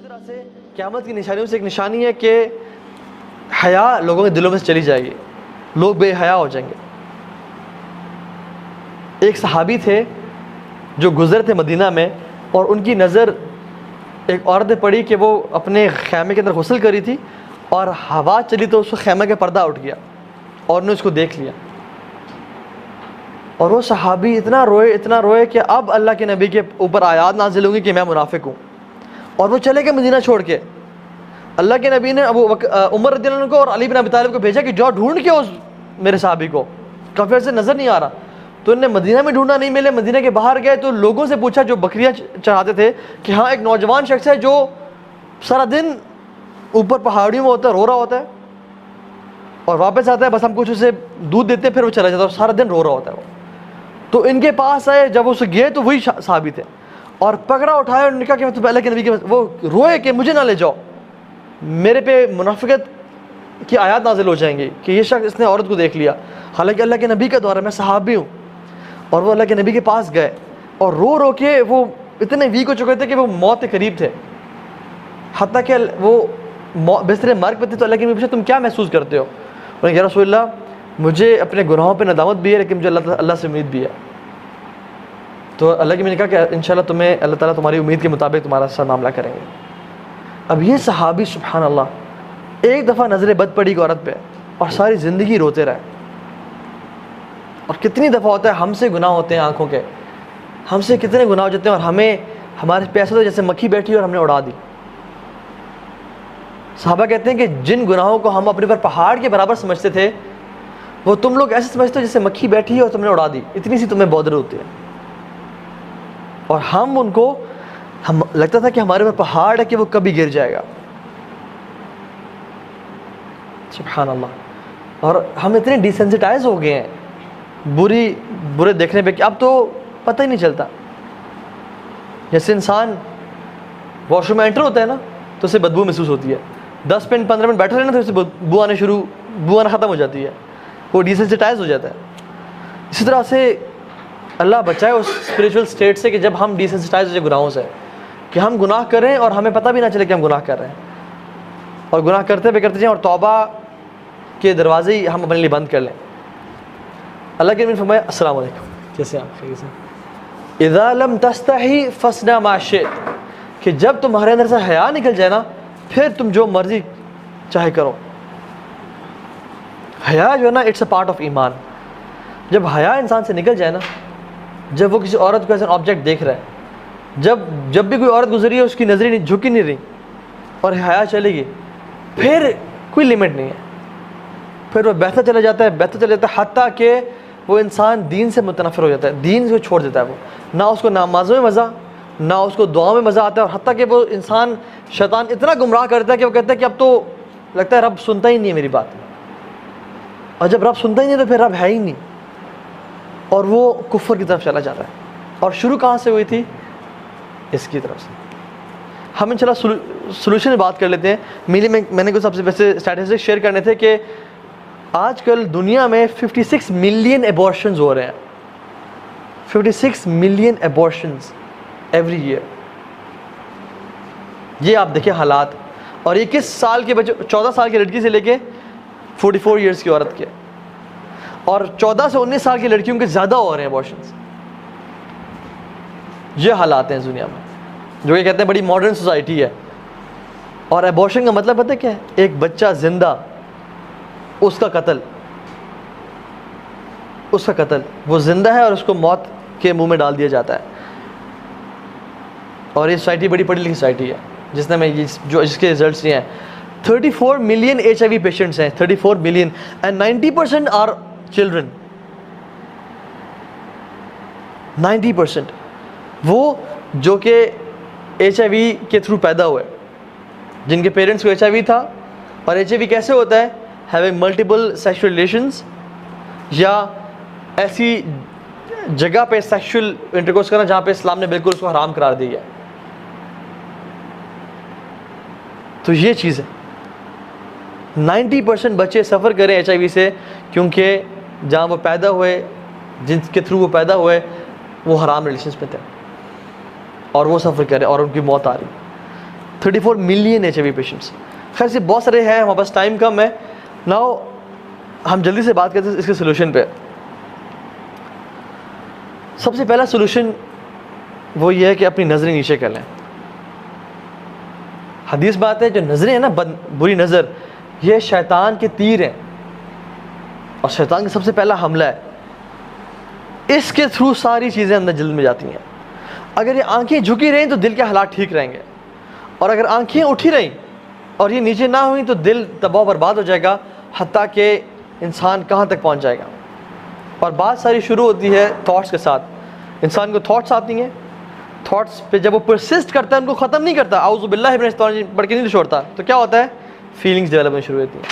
طرح سے قیامت کی نشانیوں سے ایک نشانی ہے کہ حیا لوگوں کے دلوں میں سے چلی جائے گی، لوگ بے حیا ہو جائیں گے۔ ایک صحابی تھے جو گزر تھے مدینہ میں، اور ان کی نظر ایک عورت نے پڑی کہ وہ اپنے خیمے کے اندر غسل کری تھی، اور ہوا چلی تو اس کو خیمے کا پردہ اٹھ گیا اور انہوں نے اس کو دیکھ لیا، اور وہ صحابی اتنا روئے کہ اب اللہ کے نبی کے اوپر آیات نازل ہوں گی کہ میں منافق ہوں، اور وہ چلے گئے مدینہ چھوڑ کے۔ اللہ کے نبی نے عمر رضی اللہ عنہ کو اور علی بن ابی طالب کو بھیجا کہ جاؤ ڈھونڈ کے اس میرے صحابی کو، کافی عرصے سے نظر نہیں آ رہا۔ تو انہوں نے مدینہ میں ڈھونڈا، نہیں ملے، مدینہ کے باہر گئے تو لوگوں سے پوچھا جو بکریاں چراتے تھے کہ ہاں ایک نوجوان شخص ہے جو سارا دن اوپر پہاڑیوں میں ہوتا ہے، رو رہا ہوتا ہے، اور واپس آتا ہے، بس ہم کچھ اسے دودھ دیتے ہیں پھر وہ چلا جاتا ہے، اور سارا دن رو رہا ہوتا ہے وہ۔ تو ان کے پاس آئے، جب اسے گئے تو وہی صحابی تھے، اور پکڑا اٹھایا اور نے کہا کہ میں تو اللہ کے نبی کے وہ روئے کہ مجھے نہ لے جاؤ، میرے پہ منافقت کی آیات نازل ہو جائیں گی کہ یہ شخص اس نے عورت کو دیکھ لیا، حالانکہ اللہ کے نبی کا دور ہے، میں صحابی ہوں۔ اور وہ اللہ کے نبی کے پاس گئے اور رو کے وہ اتنے ویک ہو چکے تھے کہ وہ موت کے قریب تھے، حتیٰ کہ وہ بستر مرگ پہ تھے۔ تو اللہ کے نبی پوچھا تم کیا محسوس کرتے ہو؟ انہوں نے کہا یا رسول اللہ مجھے اپنے گناہوں پہ ندامت بھی ہے لیکن مجھے اللہ سے امید بھی ہے۔ تو اللہ کے نبی نے کہا کہ انشاءاللہ تمہیں اللہ تعالیٰ تمہاری امید کے مطابق تمہارا ساتھ معاملہ کریں گے۔ اب یہ صحابی سبحان اللہ ایک دفعہ نظر بد پڑی عورت پہ اور ساری زندگی روتے رہے۔ اور کتنی دفعہ ہوتا ہے ہم سے گناہ ہوتے ہیں آنکھوں کے، ہم سے کتنے گناہ ہو جاتے ہیں اور ہمیں ہمارے پیسے تو جیسے مکھی بیٹھی اور ہم نے اڑا دی۔ صحابہ کہتے ہیں کہ جن گناہوں کو ہم اپنے پر پہاڑ کے برابر سمجھتے تھے وہ تم لوگ ایسے سمجھتے ہو جیسے مکھی بیٹھی ہے اور تم نے اڑا دی، اتنی سی تمہیں بودر ہوتی ہے۔ اور ہم ان کو لگتا تھا کہ ہمارے پر پہاڑ ہے کہ وہ کبھی گر جائے گا۔ سبحان اللہ۔ اور ہم اتنے ڈیسینسٹائز ہو گئے ہیں برے دیکھنے پہ کہ اب تو پتہ ہی نہیں چلتا۔ جیسے انسان واش روم میں انٹر ہوتا ہے نا تو اسے بدبو محسوس ہوتی ہے، 10 منٹ 15 منٹ بیٹھا رہے نا تو اسے بو آنا ختم ہو جاتی ہے، وہ ڈیسینسٹائز ہو جاتا ہے۔ اسی طرح سے اللہ بچائے اس اسپریچول اسٹیٹ سے کہ جب ہم ڈیسینسٹائز ہو جائے گناہوں سے، کہ ہم گناہ کریں اور ہمیں پتہ بھی نہ چلے کہ ہم گناہ کر رہے ہیں، اور گناہ کرتے جائیں اور توبہ کے دروازے ہی ہم اپنے لیے بند کر لیں۔ اللہ کے نبی نے فرمایا السلام علیکم، کیسے آپ خیریت سے؟ اذا لم تستحی فاصنع ما شئت، کہ جب تمہارے اندر سے حیا نکل جائے نا پھر تم جو مرضی چاہے کرو۔ حیا جو ہے نا اٹس اے پارٹ آف ایمان۔ جب حیا انسان سے نکل جائے نا، جب وہ کسی عورت کو ایز این آبجیکٹ دیکھ رہا ہے، جب بھی کوئی عورت گزری ہے اس کی نظریں جھکی نہیں رہی اور حیا چلے گی، پھر کوئی لمٹ نہیں ہے، پھر وہ بہتا چلا جاتا ہے حتیٰ کہ وہ انسان دین سے متنفر ہو جاتا ہے، دین سے چھوڑ دیتا ہے، وہ نہ اس کو نمازوں میں مزہ، نہ اس کو دعاؤں میں مزہ آتا ہے، اور حتیٰ کہ وہ انسان شیطان اتنا گمراہ کرتا ہے کہ وہ کہتا ہے کہ اب تو لگتا ہے رب سنتا ہی نہیں ہے میری بات، اور جب رب سنتا ہی نہیں تو پھر رب ہے ہی نہیں، اور وہ کفر کی طرف چلا جاتا ہے۔ اور شروع کہاں سے ہوئی تھی؟ اس کی طرف سے۔ ہم انشاءاللہ سولوشن میں بات کر لیتے ہیں۔ میں نے کچھ سب سے ویسے اسٹیٹسٹک شیئر کرنے تھے کہ آج کل دنیا میں 56 ملین ایبورشنز ہو رہے ہیں، 56 ملین ایبورشنز ایوری ایئر۔ یہ آپ دیکھیں حالات، اور یہ کس سال کے بچے؟ 14 سال کی لڑکی سے لے کے 44 ایئرس کی عورت کے، اور 14 سے 19 سال کی لڑکیوں کے زیادہ ہو رہے ہیں ایبورشنز۔ یہ حالات ہیں دنیا میں، جو کہ کہتے ہیں بڑی ماڈرن سوسائٹی ہے۔ اور ایبورشن کا مطلب پتہ ہے کیا ہے؟ ایک بچہ زندہ، اس کا قتل، وہ زندہ ہے اور اس کو موت کے منہ میں ڈال دیا جاتا ہے۔ اور یہ سوسائٹی بڑی پڑھی لکھی سوسائٹی ہے جس نے جس کے رزلٹس یہ ہیں۔ 34 ملین HIV پیشنٹس ہیں، 34 ملین، اینڈ 90% آر چلڈرن۔ 90% وہ جو کہ HIV کے تھرو پیدا ہوئے، جن کے پیرنٹس کو HIV تھا۔ اور HIV کیسے ہوتا ہے؟ ہیونگ ملٹیپل سیکشل ریلیشنز، یا ایسی جگہ پہ سیکشل انٹرکورس کرنا جہاں پہ اسلام نے بالکل اس کو حرام قرار دیا ہے۔ تو یہ چیز ہے، 90% بچے سفر کریں HIV سے، کیونکہ جہاں وہ پیدا ہوئے، جن کے تھرو وہ پیدا ہوئے، وہ حرام ریلیشنز میں تھے، اور وہ سفر کرے اور ان کی موت آ رہی۔ 34 मिलियन HIV पेशेंट्स. खैर से बहुत सारे हैं, हमारे पास टाइम कम है. नाउ हम जल्दी से बात करते हैं इसके सोल्यूशन पे. सबसे पहला सोल्यूशन वो ये है कि अपनी नज़रें नीचे कर लें. हदीस बात है जो नज़रें हैं ना, बुरी नज़र, ये शैतान के तीर हैं और शैतान का सबसे पहला हमला है. इसके थ्रू सारी चीज़ें अंदर दिल में जाती हैं. अगर ये आंखें झुकी रहें तो दिल के हालात ठीक रहेंगे, और अगर आंखें उठी रहीं और ये नीचे ना हुई तो दिल तबाह बर्बाद हो जाएगा, हत्ता कि इंसान कहाँ तक पहुँच जाएगा. और बात सारी शुरू होती है थॉट्स के साथ. इंसान को थॉट्स आती हैं, थॉट्स पे जब वो परसिस्ट करता है उनको ख़त्म नहीं करता, आउज़ु बिल्लाहि मिनश शैतानिर रजीम पढ़ के नहीं छोड़ता, तो क्या होता है, फीलिंग्स डेवलप होनी शुरू होती हैं.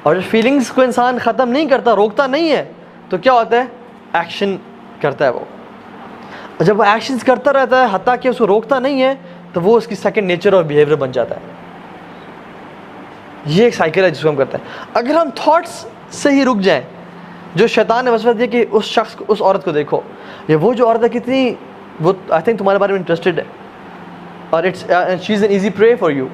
और जब फीलिंग्स को इंसान ख़त्म नहीं करता, रोकता नहीं है, तो क्या होता है, एक्शन करता है वो. और जब वो एक्शंस करता रहता है हत्ता कि उसको रोकता नहीं है, तो वो उसकी सेकंड नेचर और बिहेवियर बन जाता है. ये एक साइकिल है जिसको हम करते हैं. अगर हम थॉट्स से ही रुक जाएं, जो शैतान ने वसवसा दिया कि उस शख्स को, उस औरत को देखो, ये वो जो औरत है कितनी, वो आई थिंक तुम्हारे बारे में इंटरेस्टेड है और it's she is an easy prey for you,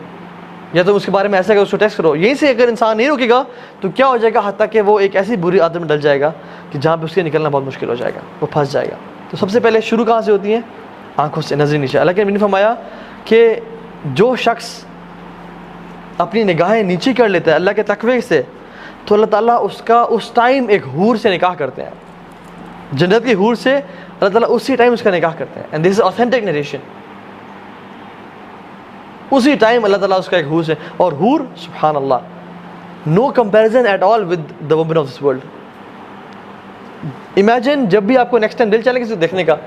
या तो उसके बारे में ऐसा कि उसको टेक्स्ट करो. यहीं से अगर इंसान नहीं रुकेगा तो क्या हो जाएगा, हत्ता कि वो एक ऐसी बुरी आदत में डल जाएगा कि जहाँ पे उसके निकलना बहुत मुश्किल हो जाएगा, वो फंस जाएगा. तो सबसे पहले शुरू कहाँ से होती है, आंखों से, नजर नीचे. अल्लाह के नबी ने फरमाया कि जो शख्स अपनी निगाहें नीचे कर लेता है अल्लाह के तकवे से, तो अल्लाह ताला उसका उस टाइम एक हूर से निकाह करते हैं. जन्नत की हूर से अल्लाह ताला उसी टाइम उसका निकाह करते हैं. And this is authentic narration. उसी टाइम अल्लाह ताला उसका एक हूर से, और हूर सुभान अल्लाह, no comparison at all with the women of this world. Imagine जब भी आपको नेक्स्ट टाइम दिल चले किसी को देखने का,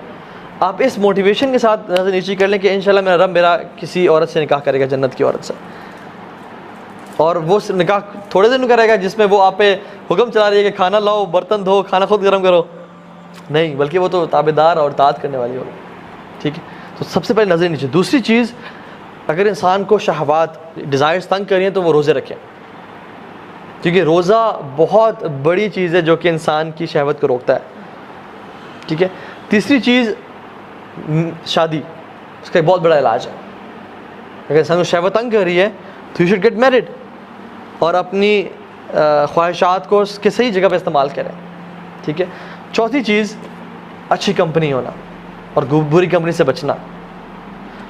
आप इस मोटिवेशन के साथ नजर नीचे कर लें कि इंशाल्लाह मेरा रब मेरा किसी औरत से निकाह करेगा, जन्नत की औरत से. और वो निकाह थोड़े दिन करेगा जिसमें वो आप पे हुक्म चला रही है कि खाना लाओ, बर्तन धो, खाना खुद गर्म करो, नहीं, बल्कि वो तो ताबेदार और तात करने वाली होगी. ठीक है, तो सबसे पहले नजर नीचे. दूसरी चीज़, अगर इंसान को शहवात, डिज़ायर्स तंग कर रही हैं तो वो रोज़े रखें, क्योंकि रोज़ा बहुत बड़ी चीज़ है जो कि इंसान की शहवत को रोकता है. ठीक है. तीसरी चीज़, शादी, उसका एक बहुत बड़ा इलाज है. अगर इंसान को शहवत तंग कर रही है तो यू शुड गेट मैरिड, और अपनी ख्वाहिशात को उसके सही जगह पे इस्तेमाल करें. ठीक है. चौथी चीज़, अच्छी कंपनी होना और बुरी कंपनी से बचना.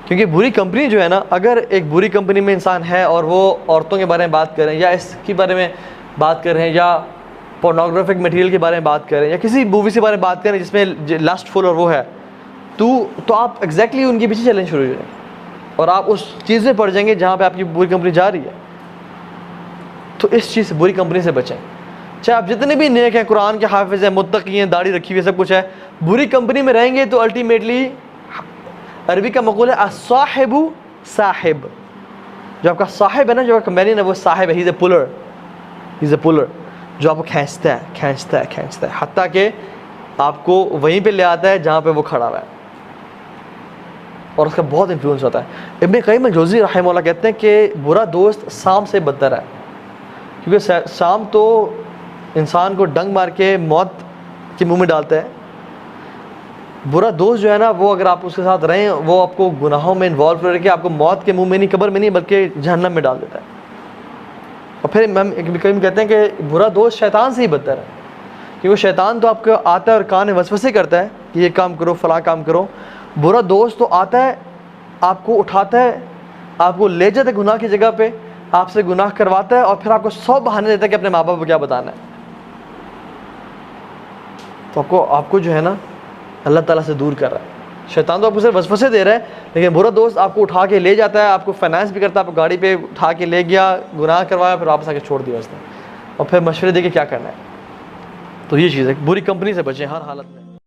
क्योंकि बुरी कंपनी जो है ना, अगर एक बुरी कंपनी में इंसान है और वो औरतों के बारे में बात करें, या इसके बारे में बात कर रहे हैं, या पोर्नोग्राफिक मटेरियल के बारे में बात करें, या किसी मूवी के बारे में बात करें जिसमें लस्टफुल और वो है, तो आप एग्जैक्टली उनके पीछे चलने शुरू हो जाएंगे और आप उस चीज़ में पड़ जाएंगे जहाँ पे आपकी बुरी कंपनी जा रही है. तो इस चीज़ से, बुरी कंपनी से बचें. चाहे आप जितने भी नेक हैं, कुरान के हाफिज़ हैं, मुत्तकी हैं, दाढ़ी रखी हुई है, सब कुछ है, बुरी कंपनी में रहेंगे तो अल्टीमेटली, अरबी का मक़ूल है अस्साहिबु साहिब. जो आपका साहिब है ना, जो आपका कंपेनियन है, वो साहिब है. He is a puller, he is a puller, जो आपको खींचता है, खींचता है, खींचता है, हत्ता कि आपको वहीं पे ले आता है जहाँ पे वो खड़ा हुआ है, और उसका बहुत इन्फ्लुएंस होता है. इब्न क़य्यिम अल-जौज़ी रहमहुल्लाह कहते हैं कि बुरा दोस्त शाम से बदतर है, क्योंकि शाम तो इंसान को डंग मार के मौत के मुंह में डालता है. बुरा दोस्त जो है ना, वो अगर आप उसके साथ रहें, वो आपको गुनाहों में इन्वॉल्व करके आपको मौत के मुंह में नहीं, कब्र में नहीं, बल्कि जहन्नम में डाल देता है. और फिर इब्न क़य्यिम कहते हैं कि बुरा दोस्त शैतान से ही बदतर है, क्योंकि शैतान तो आपको आता है और कान में वसवसे करता है कि ये काम करो, फलां काम करो. बुरा दोस्त तो आता है, आपको उठाता है, आपको ले जाता है गुनाह की जगह पे, आपसे गुनाह करवाता है, और फिर आपको 100 बहाने देता है कि अपने माँ बाप को क्या बताना है. तो आपको जो है ना, अल्लाह ताला से दूर कर रहा है. शैतान तो आपको सिर्फ वसवसे दे रहा है, लेकिन बुरा दोस्त आपको उठा के ले जाता है, आपको फाइनेंस भी करता है, आपको गाड़ी पे उठा के ले गया, गुनाह करवाया, फिर वापस आके छोड़ दिया उसने, और फिर मशवरे दे के क्या करना है. तो ये चीज़ है, बुरी कंपनी से बचें हर हालत में.